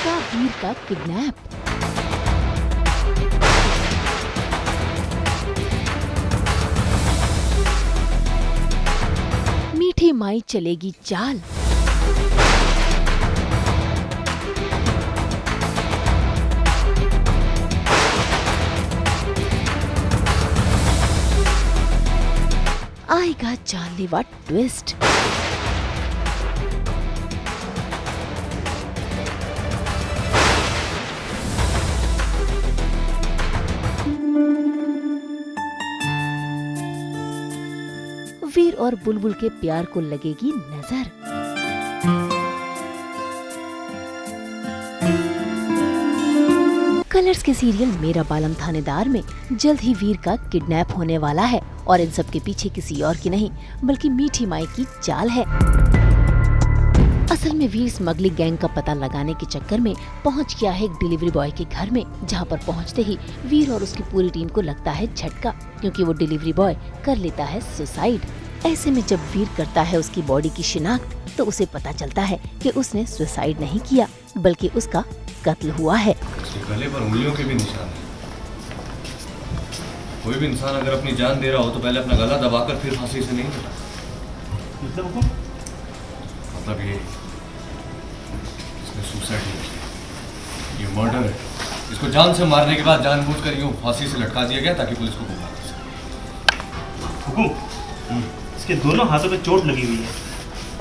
मायका वीर का किडनैप। मीठी माई चलेगी चाल। आएगा जानलेवा ट्विस्ट। वीर और बुलबुल के प्यार को लगेगी नजर। कलर्स के सीरियल मेरा बालम थानेदार में जल्द ही वीर का किडनैप होने वाला है और इन सब के पीछे किसी और की नहीं बल्कि मीठी माई की चाल है। असल में वीर स्मगलिंग गैंग का पता लगाने के चक्कर में पहुंच गया है एक डिलीवरी बॉय के घर में, जहां पर पहुंचते ही वीर और उसकी पूरी टीम को लगता है झटका, क्योंकि वो डिलीवरी बॉय कर लेता है सुसाइड। ऐसे में जब वीर करता है उसकी बॉडी की शिनाख्त तो उसे पता चलता है कि उसने सुसाइड नहीं किया बल्कि उसका कत्ल हुआ है। गले पर उंगलियों के भी निशान है। कोई भी इंसान अगर अपनी जान दे रहा हो तो पहले अपना गला दबाकर फिर फांसी से नहीं देता। मतलब ये इसने सुसाइड नहीं किया, ये मर्डर है। इसको जान से मारने के बाद जानबूझकर यूं फांसी से लटका दिया गया ताकि पुलिस को बुला सके। हुकुम, इसके दोनों हाथों पे चोट लगी हुई है,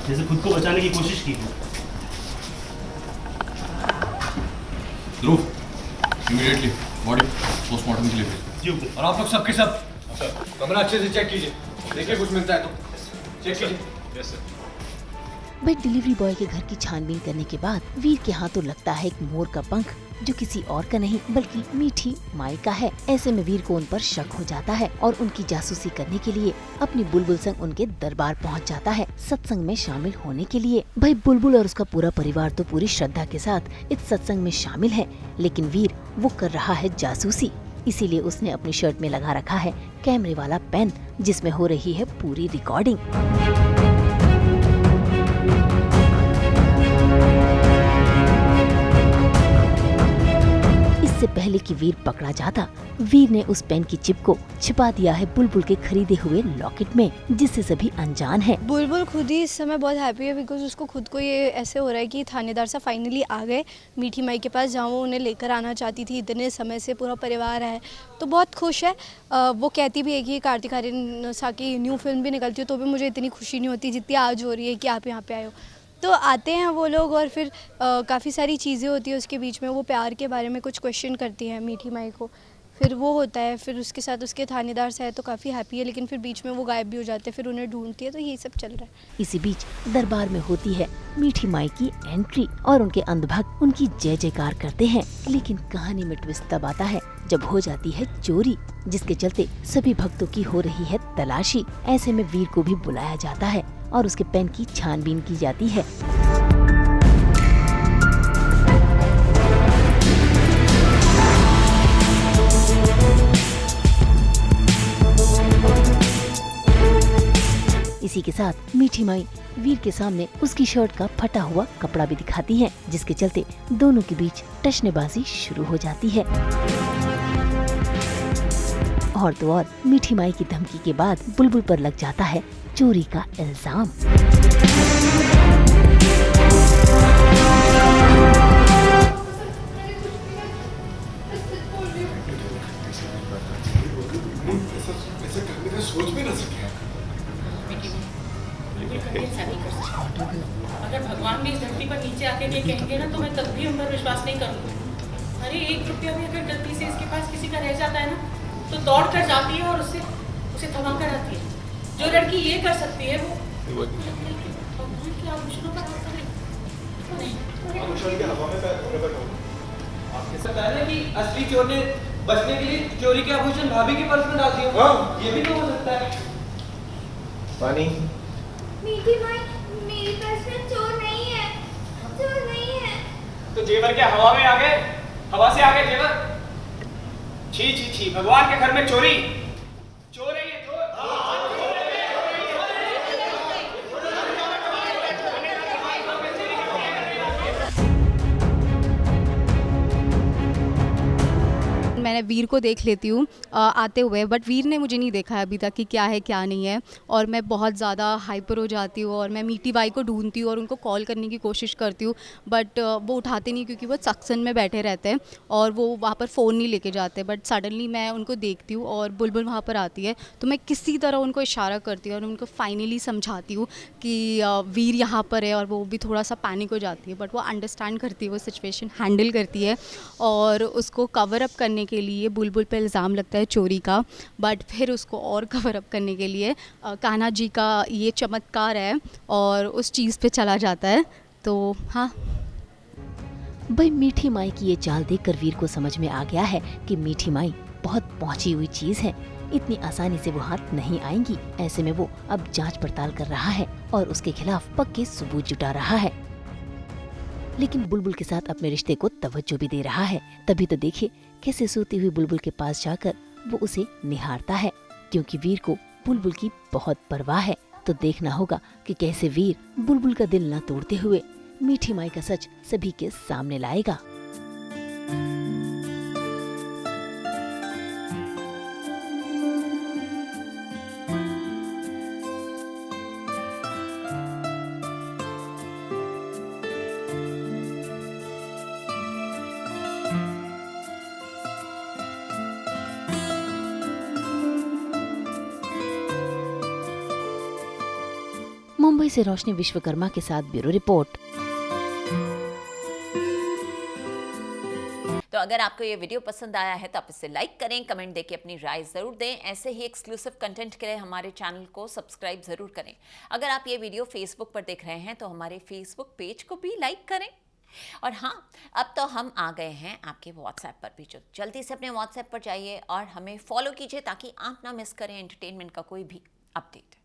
जैसे खुद को बचाने की कोशिश की हो। ध्रुव, इमीडिएटली बॉडी पोस्टमार्टम के लिए भेज। और आप लोग सबके सब कमरा अच्छे से चेक कीजिए, देखिए कुछ मिलता है तो चेक कीजिए। Yes sir. भाई डिलीवरी बॉय के घर की छानबीन करने के बाद वीर के हाथों लगता है एक मोर का पंख, जो किसी और का नहीं बल्कि मीठी माई का है। ऐसे में वीर को उन पर शक हो जाता है और उनकी जासूसी करने के लिए अपनी बुलबुल संग उनके दरबार पहुंच जाता है सत्संग में शामिल होने के लिए। भाई बुलबुल और उसका पूरा परिवार तो पूरी श्रद्धा के साथ इस सत्संग में शामिल है, लेकिन वीर वो कर रहा है जासूसी। इसीलिए उसने अपनी शर्ट में लगा रखा है कैमरे वाला पेन, जिसमें हो रही है पूरी रिकॉर्डिंग। इससे पहले कि वीर पकड़ा जाता, वीर ने उस पेन की चिप को छिपा दिया है बुलबुल के खरीदे हुए लॉकेट में, जिससे सभी अनजान है। बुलबुल खुद ही इस समय बहुत हैप्पी है, बिकॉज उसको खुद को ये ऐसे हो रहा है कि थानेदार साहब फाइनली आ गए मीठी माई के पास, जहाँ वो उन्हें लेकर आना चाहती थी। इतने समय से पूरा परिवार है तो बहुत खुश है। वो कहती भी है कि कार्तिक आर्यन सा की न्यू फिल्म भी निकलती हो तो भी मुझे इतनी खुशी नहीं होती जितनी आज हो रही है कि आप यहाँ पे आए हो। तो आते हैं वो लोग और फिर काफ़ी सारी चीज़ें होती है उसके बीच में। वो प्यार के बारे में कुछ क्वेश्चन करती है मीठी माई को, फिर वो होता है, फिर उसके साथ उसके थानेदार से है तो काफ़ी हैप्पी है, लेकिन फिर बीच में वो गायब भी हो जाते हैं, फिर उन्हें ढूंढती है। तो यही सब चल रहा है। इसी बीच दरबार में होती है मीठी माई की एंट्री और उनके अंधभक्त उनकी जय जयकार करते हैं। लेकिन कहानी में ट्विस्ट तब आता है जब हो जाती है चोरी, जिसके चलते सभी भक्तों की हो रही है तलाशी। ऐसे में वीर को भी बुलाया जाता है और उसके पेन की छानबीन की जाती है। इसी के साथ मीठी माई वीर के सामने उसकी शर्ट का फटा हुआ कपड़ा भी दिखाती है, जिसके चलते दोनों के बीच टशनेबाजी शुरू हो जाती है। और तो और मीठी माई की धमकी के बाद बुलबुल पर लग जाता है चोरी का इल्जाम। सोच भी ना सके। अगर भगवान भी इस धरती पर नीचे आके ये कहेंगे ना तो मैं तब भी उन पर विश्वास नहीं करूँगी। अरे 1 रुपया भी अगर गलती से इसके पास किसी का रह जाता है ना तो दौड़ कर जाती है और उसे थमा कर आती है। जो लड़की ये कर सकती है वो भगवान के आभूषणों पर हाथ रखे। आपके साथ है कि असली चोर ने बचने के लिए चोरी के आभूषण भाभी के पर्स में डाल दिए। हाँ, ये भी तो हो सकता है। पानी। मीठी माई, मेरी पर्स में चोर नहीं है, चोर नहीं है। तो जेवर क्या हवा में आ गए? हवा से आ गए जेवर? छी छी छी, भगवान के घर में चोरी, चोर है ये, चोर। मैंने वीर को देख लेती हूँ आते हुए, बट वीर ने मुझे नहीं देखा है अभी तक कि क्या है क्या नहीं है, और मैं बहुत ज़्यादा हाइपर हो जाती हूँ और मैं मीठी बाई को ढूंढती हूँ और उनको कॉल करने की कोशिश करती हूँ, बट वो उठाते नहीं क्योंकि वो सक्शन में बैठे रहते हैं और वो वहाँ पर फ़ोन नहीं लेके जाते। बट सडनली मैं उनको देखती हूँ और बुलबुल वहाँ पर आती है, तो मैं किसी तरह उनको इशारा करती हूँ और उनको फाइनली समझाती हूँ कि वीर यहाँ पर है, और वो भी थोड़ा सा पैनिक हो जाती है, बट वो अंडरस्टैंड करती है, वो सिचुएशन हैंडल करती है और उसको कवर अप करने के लिए बुलबुल पे इल्ज़ाम लगता है चोरी का, बट फिर उसको और कवर अप करने के लिए कान्हा जी का ये चमत्कार है और उस चीज़ पे चला जाता है। तो हाँ, भाई मीठी माई की ये चाल देखकर वीर को समझ में आ गया है कि मीठी माई बहुत पहुंची हुई चीज है, इतनी आसानी से वो हाथ नहीं आएंगी। ऐसे में वो अब जांच पड़ताल कर रहा है और उसके खिलाफ पक्के सबूत जुटा रहा है, लेकिन बुलबुल के साथ अपने रिश्ते को तवज्जो भी दे रहा है। तभी तो देखिए कैसे सोती हुई बुलबुल के पास जाकर वो उसे निहारता है, क्योंकि वीर को बुलबुल की बहुत परवाह है। तो देखना होगा कि कैसे वीर बुलबुल का दिल न तोड़ते हुए मीठी माई का सच सभी के सामने लाएगा। मुंबई से रोशनी विश्वकर्मा के साथ ब्यूरो रिपोर्ट। तो अगर आपको ये वीडियो पसंद आया है तो आप इसे लाइक करें, कमेंट देके अपनी राय जरूर दें। ऐसे ही एक्सक्लूसिव कंटेंट के लिए हमारे चैनल को सब्सक्राइब जरूर करें। अगर आप ये वीडियो फेसबुक पर देख रहे हैं तो हमारे फेसबुक पेज को भी लाइक करें। और हाँ, अब तो हम आ गए हैं आपके व्हाट्सएप पर भी, जो जल्दी से अपने व्हाट्सएप पर जाइए और हमें फॉलो कीजिए ताकि आप ना मिस करें एंटरटेनमेंट का कोई भी अपडेट।